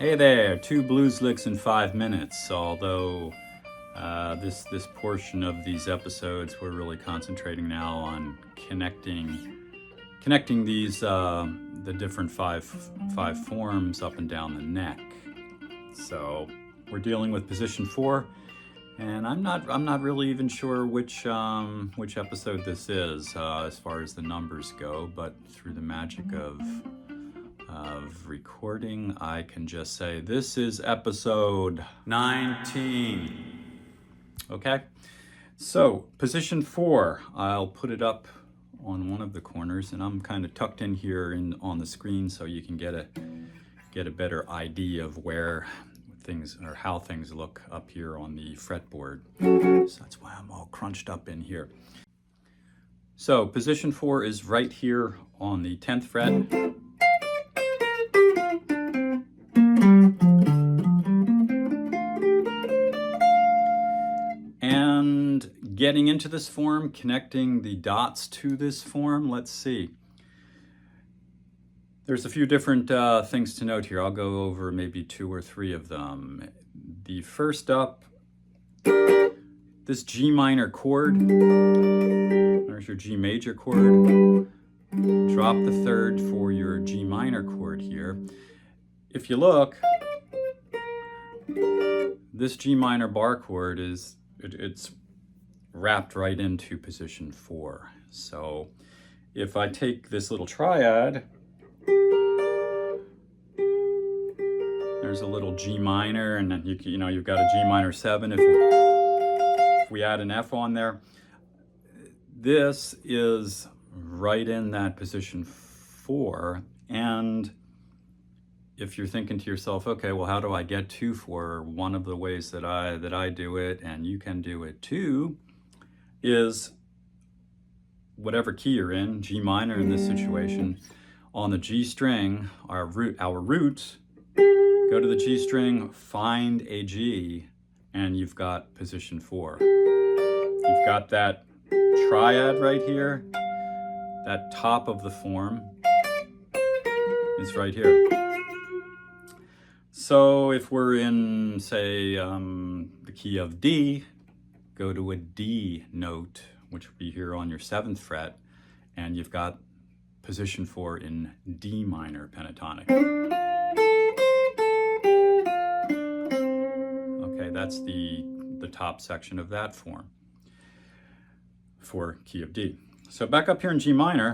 Hey there, 2 blues licks in 5 minutes. Although this portion of these episodes, we're really concentrating now on connecting these the different five forms up and down the neck. So we're dealing with position 4, and I'm not really even sure which episode this is as far as the numbers go, but through the magic of recording, I can just say this is episode 19. Okay, so position 4, I'll put it up on one of the corners, and I'm kind of tucked in here on the screen so you can get a better idea of where things or how things look up here on the fretboard. So that's why I'm all crunched up in here. So position 4 is right here on the 10th fret. And getting into this form, connecting the dots to this form, let's see. There's a few different things to note here. I'll go over maybe 2 or 3 of them. The first up, this G minor chord. There's your G major chord. Drop the 3rd for your G minor chord here. If you look, this G minor bar chord it's wrapped right into position 4. So if I take this little triad, there's a little G minor, and then you've got a G minor 7. If we add an F on there, this is right in that position 4. And if you're thinking to yourself, okay, well, how do I get to 4? One of the ways that I do it, and you can do it too, is whatever key you're in, G minor in this situation, on the G string, our root, go to the G string, find a G, and you've got position 4. You've got that triad right here. That top of the form is right here. So if we're in, say, the key of D, go to a D note, which would be here on your 7th fret, and you've got position 4 in D minor pentatonic. Okay, that's the top section of that form for key of D. So back up here in G minor.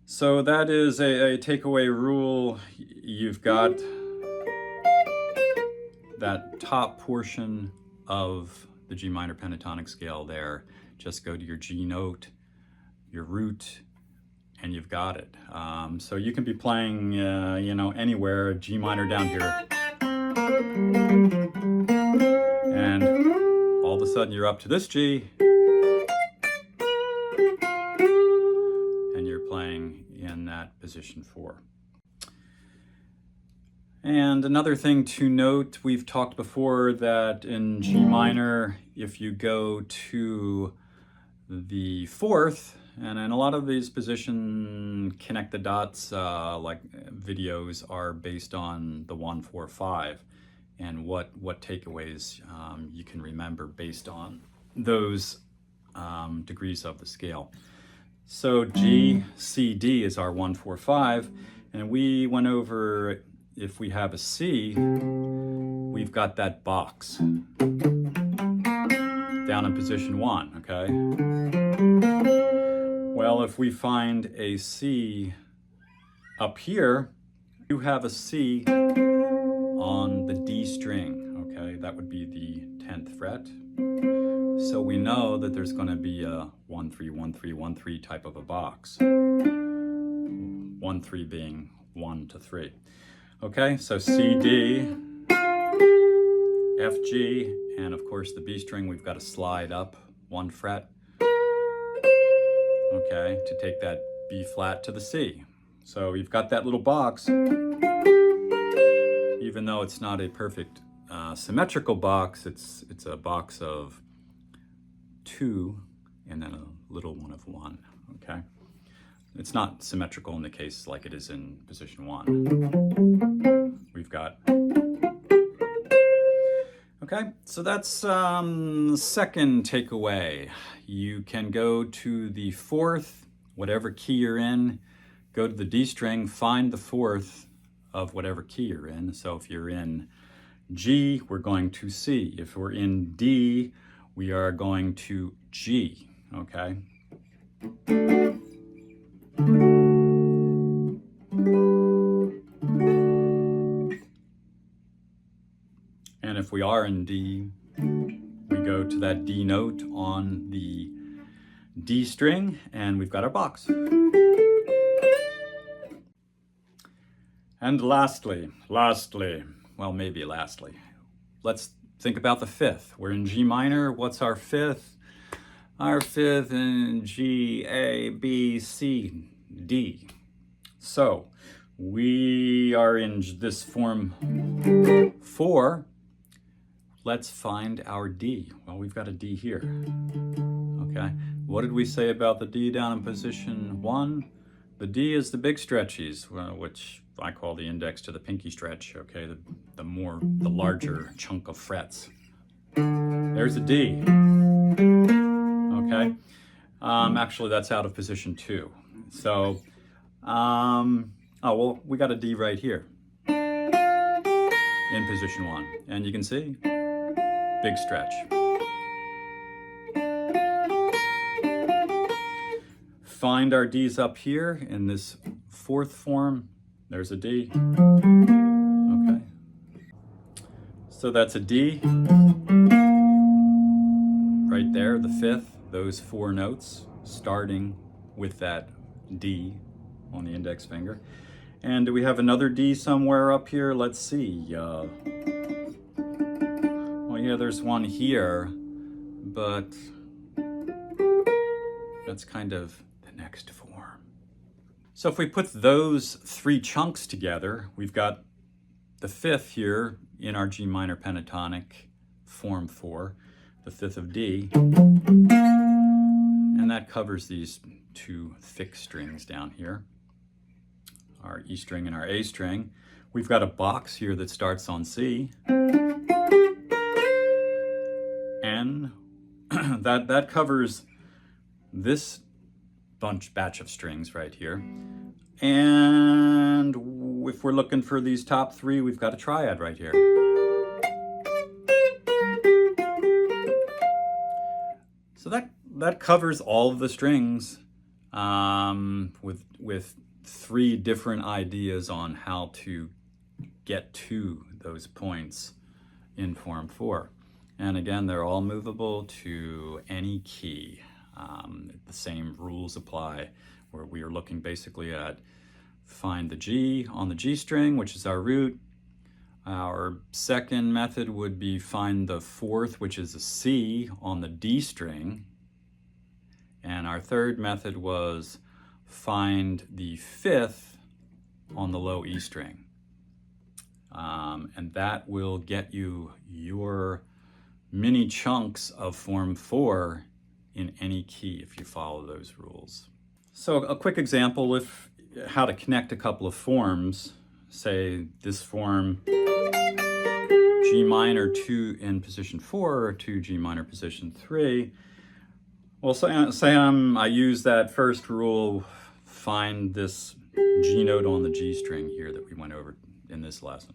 So that is a takeaway rule. You've got that top portion of the G minor pentatonic scale there. Just go to your G note, your root, and you've got it. So you can be playing, anywhere, G minor down here, and all of a sudden you're up to this G, and you're playing in that position 4. And another thing to note, we've talked before that in G minor, if you go to the 4th, and in a lot of these position connect the dots like videos are based on the 1, 4, 5, and what takeaways you can remember based on those degrees of the scale. So G, C, D is our 1, 4, 5, and we went over, if we have a C, we've got that box down in position 1, okay? Well, if we find a C up here, you have a C on the D string, okay? That would be the 10th fret. So we know that there's going to be a 1, 3, 1, 3, 1, 3 type of a box. 1, 3 being 1 to 3. Okay, so C, D, F, G, and of course the B string, we've got to slide up 1 fret, okay, to take that B flat to the C. So you've got that little box, even though it's not a perfect symmetrical box, it's a box of 2 and then a little one of 1, okay? It's not symmetrical in the case like it is in position 1. we've got. Okay, so that's second takeaway. You can go to the fourth, whatever key you're in, go to the D string, find the fourth of whatever key you're in. So if you're in G, we're going to C. If we're in D, we are going to G, okay? And if we are in D, we go to that D note on the D string, and we've got our box. And lastly, well, maybe lastly, let's think about the fifth. We're in G minor. What's our fifth? Our fifth in G, A, B, C, D. So we are in this form 4. Let's find our D. Well, we've got a D here. Okay. What did we say about the D down in position 1? The D is the big stretchies, which I call the index to the pinky stretch, okay? The larger chunk of frets. There's a D, okay? Actually, that's out of position 2. So, oh, well, we got a D right here in position 1. And you can see, big stretch. Find our D's up here in this fourth form. There's a D. Okay. So that's a D. Right there, the fifth, those 4 notes, starting with that D on the index finger. And do we have another D somewhere up here? Let's see. Well, yeah, there's one here, but that's kind of the next form. So if we put those 3 chunks together, we've got the fifth here in our G minor pentatonic form 4, the fifth of D, and that covers these 2 thick strings down here, our E string and our A string. We've got a box here that starts on C, and that covers this batch of strings right here. And if we're looking for these top 3, we've got a triad right here. So that covers all of the strings with 3 different ideas on how to get to those points in form 4. And again, they're all movable to any key. The same rules apply, where we are looking basically at find the G on the G string, which is our root. Our second method would be find the fourth, which is a C on the D string. And our third method was find the fifth on the low E string. And that will get you your mini chunks of form 4 in any key if you follow those rules. So a quick example of how to connect a couple of forms, say this form G minor 2 in position 4 or 2 G minor position 3. Well, say I use that first rule, find this G note on the G string here that we went over in this lesson.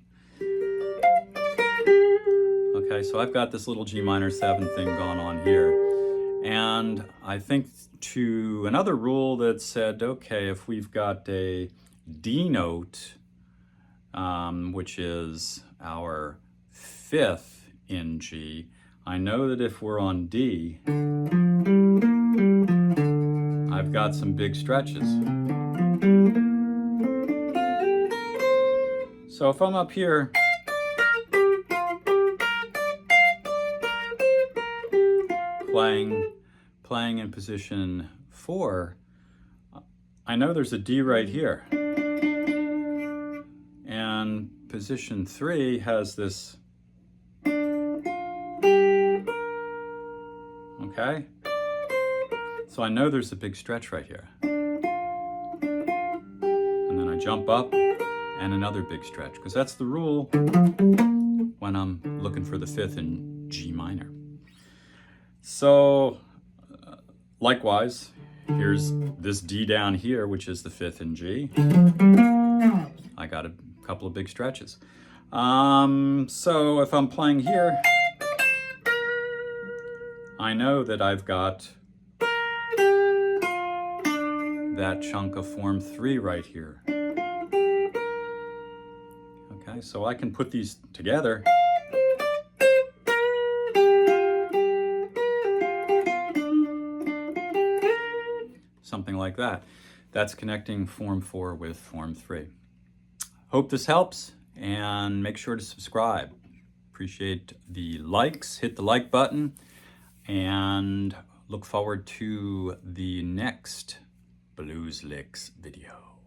Okay, so I've got this little G minor 7 thing going on here. And I think to another rule that said, okay, if we've got a D note, which is our 5th in G, I know that if we're on D, I've got some big stretches. So if I'm up here, playing in position 4, I know there's a D right here. And position 3 has this, okay? So I know there's a big stretch right here. And then I jump up, and another big stretch, because that's the rule when I'm looking for the 5th in G minor. So likewise, here's this D down here, which is the 5th in G. I got a couple of big stretches. So if I'm playing here, I know that I've got that chunk of form 3 right here. Okay, so I can put these together. Something like that. That's connecting form 4 with form 3. Hope this helps, and make sure to subscribe. Appreciate the likes, hit the like button, and look forward to the next Blues Licks video.